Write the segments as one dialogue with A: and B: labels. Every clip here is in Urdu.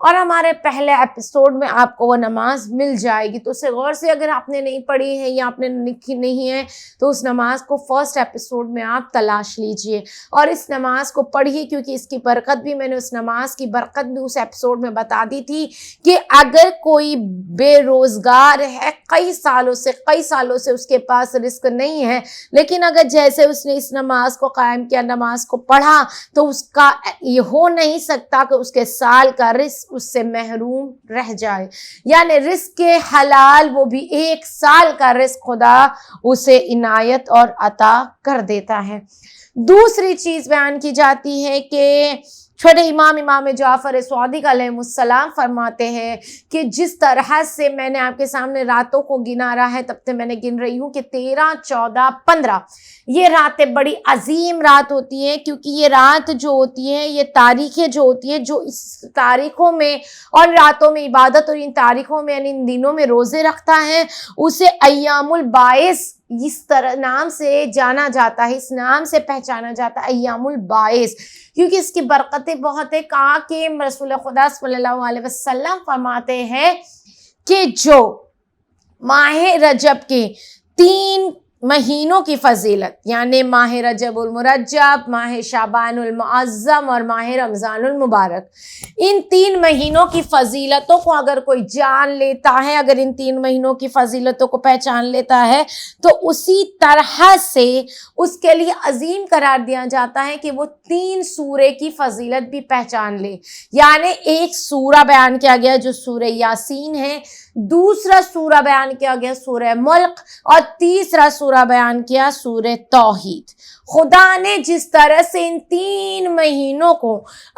A: اور ہمارے پہلے ایپیسوڈ میں آپ کو وہ نماز مل جائے گی۔ تو اسے غور سے اگر آپ نے نہیں پڑھی ہے یا آپ نے لکھی نہیں ہے تو اس نماز کو فرسٹ ایپیسوڈ میں آپ تلاش لیجئے اور اس نماز کو پڑھیے، کیونکہ اس کی برکت بھی میں نے اس نماز کی برکت بھی اس ایپیسوڈ میں بتا دی تھی کہ اگر کوئی بے روزگار ہے، کئی سالوں سے اس کے پاس رزق نہیں ہے، لیکن اگر جیسے اس نے اس نماز کو قائم کیا، نماز کو پڑھا، تو اس کا یہ ہو نہیں سکتا کہ اس کے سال کا رزق اس سے محروم رہ جائے، یعنی رزق کے حلال وہ بھی 1 سال کا رزق خدا اسے عنایت اور عطا کر دیتا ہے۔ دوسری چیز بیان کی جاتی ہے کہ چھوٹے امام جعفر صادق علیہ السلام فرماتے ہیں کہ جس طرح سے میں نے آپ کے سامنے راتوں کو گنا رہا ہے، تب سے میں نے گن رہی ہوں کہ 13، 14، 15 یہ راتیں بڑی عظیم رات ہوتی ہیں، کیونکہ یہ رات جو ہوتی ہے، یہ تاریخیں جو ہوتی ہیں، جو اس تاریخوں میں اور راتوں میں عبادت اور ان تاریخوں میں یعنی ان دنوں میں روزے رکھتا ہے، اسے ایام الباعث اس طرح نام سے جانا جاتا ہے، اس نام سے پہچانا جاتا ہے ایام الباعث، کیونکہ اس کی برکتیں بہت ہے۔ کہا کہ رسول خدا صلی اللہ علیہ وسلم فرماتے ہیں کہ جو ماہ رجب کے 3 مہینوں کی فضیلت، یعنی ماہ رجب المرجب، ماہ شعبان المعظم اور ماہ رمضان المبارک، ان 3 مہینوں کی فضیلتوں کو اگر کوئی جان لیتا ہے، اگر ان 3 مہینوں کی فضیلتوں کو پہچان لیتا ہے، تو اسی طرح سے اس کے لیے عظیم قرار دیا جاتا ہے کہ وہ 3 سورے کی فضیلت بھی پہچان لے، یعنی ایک سورہ بیان کیا گیا جو سورہ یاسین ہے، دوسرا سورہ بیان کیا گیا سورہ ملک، اور تیسرا سورہ بیان کیا سورہ توحید۔ خدا نے جس طرح سے ان 3 مہینوں کو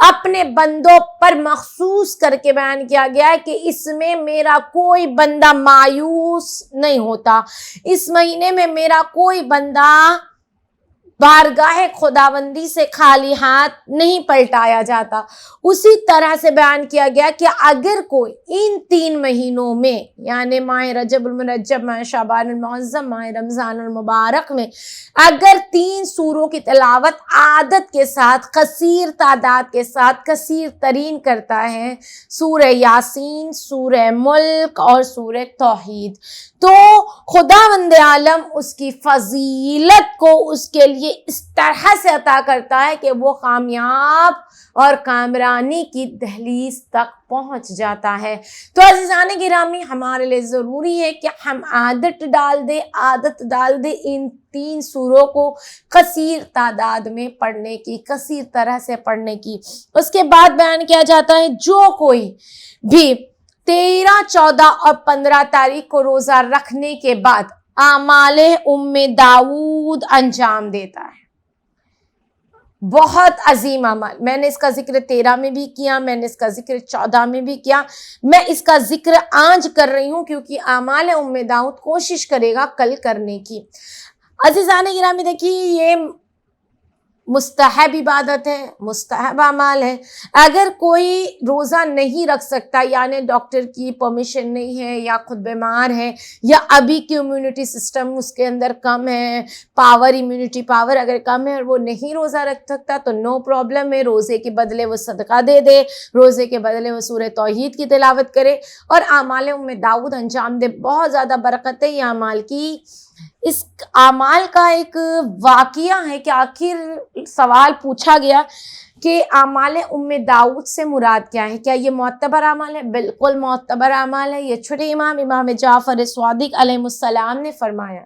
A: اپنے بندوں پر مخصوص کر کے بیان کیا گیا ہے کہ اس میں میرا کوئی بندہ مایوس نہیں ہوتا، اس مہینے میں میرا کوئی بندہ بارگاہ خداوندی سے خالی ہاتھ نہیں پلٹایا جاتا، اسی طرح سے بیان کیا گیا کہ اگر کوئی ان 3 مہینوں میں یعنی ماہ رجب المرجب، ماہ شعبان المعظم، ماہ رمضان المبارک میں اگر 3 سوروں کی تلاوت عادت کے ساتھ، قصیر تعداد کے ساتھ، کثیر ترین کرتا ہے، سورہ یاسین، سورہ ملک اور سورہ توحید، تو خداوند عالم اس کی فضیلت کو اس کے لیے اس طرح سے عطا کرتا ہے کہ وہ کامیاب اور کامرانی کی دہلیز تک پہنچ جاتا ہے۔ تو عزیزان گرامی، ہمارے لیے ضروری ہے کہ ہم عادت ڈال دیں ان 3 سوروں کو کثیر تعداد میں پڑھنے کی، کثیر طرح سے پڑھنے کی۔ اس کے بعد بیان کیا جاتا ہے جو کوئی بھی 13، 14 اور 15 تاریخ کو روزہ رکھنے کے بعد اعمال داؤد انجام دیتا ہے، بہت عظیم عمل، میں نے اس کا ذکر 13 میں بھی کیا، میں نے اس کا ذکر 14 میں بھی کیا، میں اس کا ذکر آج کر رہی ہوں کیونکہ اعمال داؤد کوشش کرے گا کل کرنے کی۔ عزیزان گرامی دیکھیے، یہ مستحب عبادت ہے، مستحب اعمال ہے۔ اگر کوئی روزہ نہیں رکھ سکتا، یعنی ڈاکٹر کی پرمیشن نہیں ہے، یا خود بیمار ہے، یا ابھی کی امیونٹی سسٹم اس کے اندر کم ہے، امیونٹی پاور اگر کم ہے اور وہ نہیں روزہ رکھ سکتا تو نو پرابلم ہے، روزے کے بدلے وہ صدقہ دے دے، روزے کے بدلے وہ سورہ توحید کی تلاوت کرے اور اعمال داؤد انجام دے۔ بہت زیادہ برکت ہے یہ اعمال کی۔ اس اعمال کا ایک واقعہ ہے کہ آخر سوال پوچھا گیا کہ اعمال داؤد سے مراد کیا ہے، کیا یہ معتبر اعمال ہے؟ بالکل معتبر اعمال ہے۔ یہ چھوٹے امام جعفر صادق علیہ السلام نے فرمایا،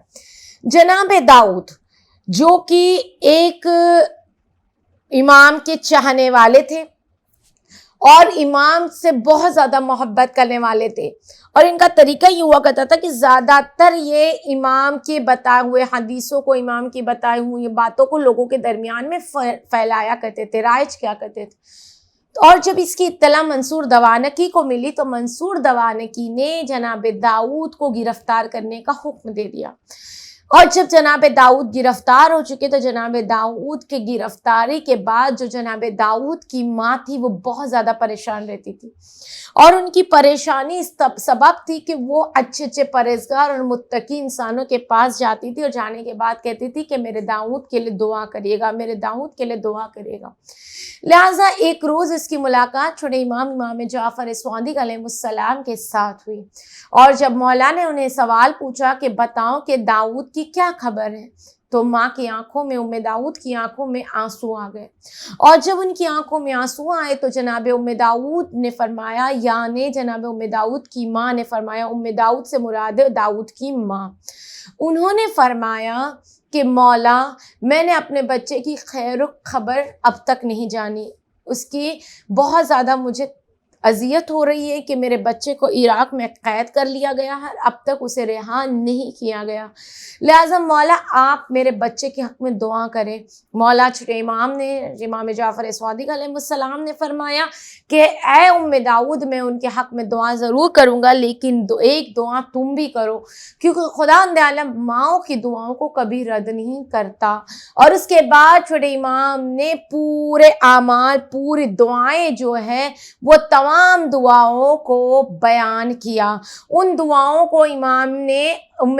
A: جناب داؤد جو کہ ایک امام کے چاہنے والے تھے اور امام سے بہت زیادہ محبت کرنے والے تھے، اور ان کا طریقہ یہ ہوا کرتا تھا کہ زیادہ تر یہ امام کے بتائے ہوئے حدیثوں کو، امام کی بتائی ہوئی باتوں کو لوگوں کے درمیان میں پھیلایا کرتے تھے، رائج کیا کرتے تھے۔ اور جب اس کی اطلاع منصور دوانقی کو ملی تو منصور دوانقی نے جناب داؤد کو گرفتار کرنے کا حکم دے دیا، اور جب جناب داؤد گرفتار ہو چکے تو جناب داؤد کے گرفتاری کے بعد جو جناب داؤد کی ماں تھی وہ بہت زیادہ پریشان رہتی تھی، اور ان کی پریشانی اس سبب تھی کہ وہ اچھے اچھے پرہیزگار اور متقی انسانوں کے پاس جاتی تھی اور جانے کے بعد کہتی تھی کہ میرے داؤد کے لیے دعا کریے گا، میرے داؤد کے لیے دعا کریے گا۔ لہٰذا ایک روز اس کی ملاقات چھوٹے امام جعفر صادق علیہ السلام کے ساتھ ہوئی، اور جب مولا نے انہیں سوال پوچھا کہ بتاؤ کہ داؤد کی کیا خبر ہے، تو ماں کی آنکھوں میں، داؤد کی آنکھوں میں آنسو آ گئے، اور جب ان کی آنکھوں میں آنسو آئے تو جناب داؤد نے فرمایا، یعنی جناب داؤد کی ماں نے فرمایا، داؤد سے مراد داؤد کی ماں، انہوں نے فرمایا کہ مولا میں نے اپنے بچے کی خیر و خبر اب تک نہیں جانی، اس کی بہت زیادہ مجھے اذیت ہو رہی ہے کہ میرے بچے کو عراق میں قید کر لیا گیا ہے، اب تک اسے رہا نہیں کیا گیا، لہٰذا مولا آپ میرے بچے کے حق میں دعا کریں۔ مولا چھوٹے امام جعفر صادق علیہ السلام نے فرمایا کہ اے داؤد میں ان کے حق میں دعا ضرور کروں گا، لیکن ایک دعا تم بھی کرو، کیونکہ خداوند عالم ماؤں کی دعاؤں کو کبھی رد نہیں کرتا۔ اور اس کے بعد چھوٹے امام نے پورے اعمال، پوری دعائیں جو ہے وہ تمام دعاؤں کو بیان کیا۔ ان دعاؤں کو امام نے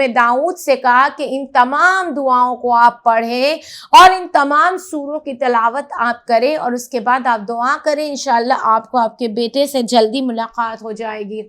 A: داؤد سے کہا کہ ان تمام دعاؤں کو آپ پڑھیں اور ان تمام سوروں کی تلاوت آپ کریں، اور اس کے بعد آپ دعا کریں، انشاءاللہ آپ کو آپ کے بیٹے سے جلدی ملاقات ہو جائے گی۔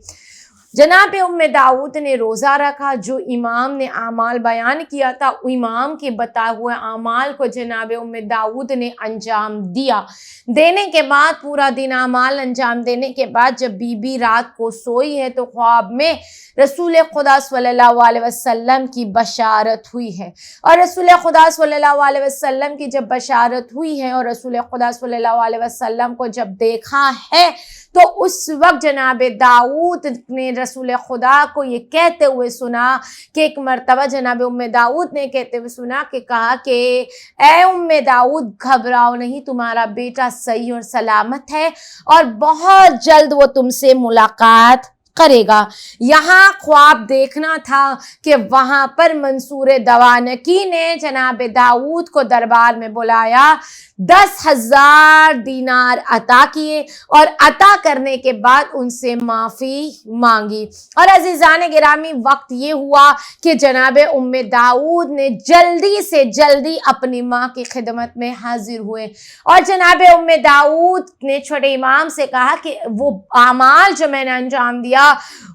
A: جناب داؤد نے روزہ رکھا، جو امام نے اعمال بیان کیا تھا امام کے بتائے ہوئے اعمال کو جناب داؤد نے انجام دیا۔ دینے کے بعد پورا دن اعمال انجام دینے کے بعد جب بی بی رات کو سوئی ہے تو خواب میں رسول خدا صلی اللہ علیہ وسلم کی بشارت ہوئی ہے، اور رسول خدا صلی اللہ علیہ وسلم کی جب بشارت ہوئی ہے اور رسول خدا صلی اللہ علیہ وسلم کو جب دیکھا ہے تو اس وقت جناب داؤد نے رسول خدا کو یہ کہتے ہوئے سنا کہ ایک مرتبہ جناب داؤد نے کہتے ہوئے سنا کہ کہا کہ اے داؤد گھبراؤ نہیں، تمہارا بیٹا صحیح اور سلامت ہے اور بہت جلد وہ تم سے ملاقات کرے گا۔ یہاں خواب دیکھنا تھا کہ وہاں پر منصور دوانکی نے جناب داؤد کو دربار میں بلایا، 10,000 دینار عطا کیے اور عطا کرنے کے بعد ان سے معافی مانگی۔ اور عزیزان گرامی وقت یہ ہوا کہ جناب داؤد نے جلدی سے جلدی اپنی ماں کی خدمت میں حاضر ہوئے، اور جناب داؤد نے چھوٹے امام سے کہا کہ وہ اعمال جو میں نے انجام دیا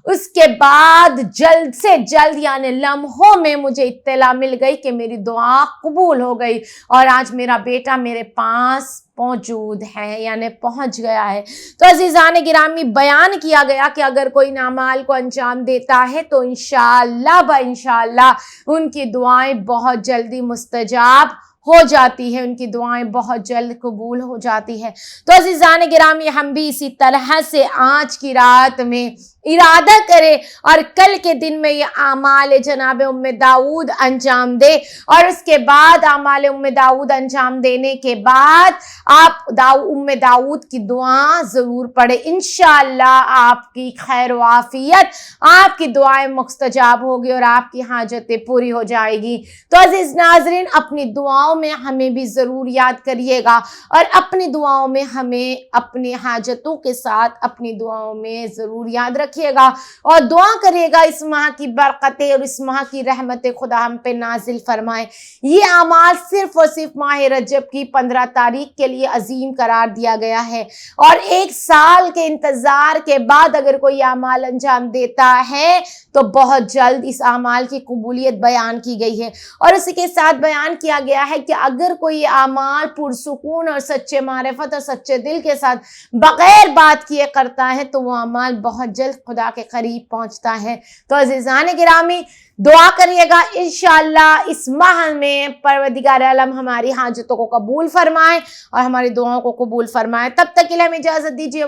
A: اس کے بعد جلد سے جلد یعنی لمحوں میں مجھے اطلاع مل گئی کہ میری دعا قبول ہو گئی اور آج میرا بیٹا میرے پاس موجود ہے، یعنی پہنچ گیا ہے۔ تو عزیزان گرامی بیان کیا گیا کہ اگر کوئی اعمال کو انجام دیتا ہے تو انشاءاللہ ان کی دعائیں بہت جلدی مستجاب ہو جاتی ہے، ان کی دعائیں بہت جلد قبول ہو جاتی ہے۔ تو عزیزان گرامی ہم بھی اسی طرح سے آج کی رات میں ارادہ کرے اور کل کے دن میں یہ اعمال جناب داؤد انجام دے، اور اس کے بعد اعمال داؤد انجام دینے کے بعد آپ داؤد کی دعا ضرور پڑھیں، انشاءاللہ آپ کی خیر و عافیت، آپ کی دعائیں مستجاب ہوگی اور آپ کی حاجتیں پوری ہو جائے گی۔ تو عزیز ناظرین اپنی دعاؤں میں ہمیں بھی ضرور یاد کریے گا، اور اپنی دعاؤں میں ہمیں اپنی حاجتوں کے ساتھ اپنی دعاؤں میں ضرور یاد رکھیے گا اور دعا کریے گا اس ماہ کی برکتیں اور اس ماہ کی رحمت خدا ہم پہ نازل فرمائے۔ یہ اعمال صرف اور صرف ماہ رجب کی 15 تاریخ کے لیے عظیم قرار دیا گیا ہے، اور 1 سال کے انتظار کے بعد اگر کوئی اعمال انجام دیتا ہے تو بہت جلد اس اعمال کی قبولیت بیان کی گئی ہے، اور اسی کے ساتھ بیان کیا گیا ہے کہ اگر کوئی اعمال پرسکون اور سچے معرفت اور سچے دل کے ساتھ بغیر بات کیے کرتا ہے تو وہ اعمال بہت جلد خدا کے قریب پہنچتا ہے۔ تو عزیزان گرامی دعا کریے گا انشاءاللہ اس ماہ میں پروردگار عالم ہماری حاجتوں کو قبول فرمائے اور ہماری دعاؤں کو قبول فرمائے۔ تب تک کے لیے ہمیں اجازت دیجیے۔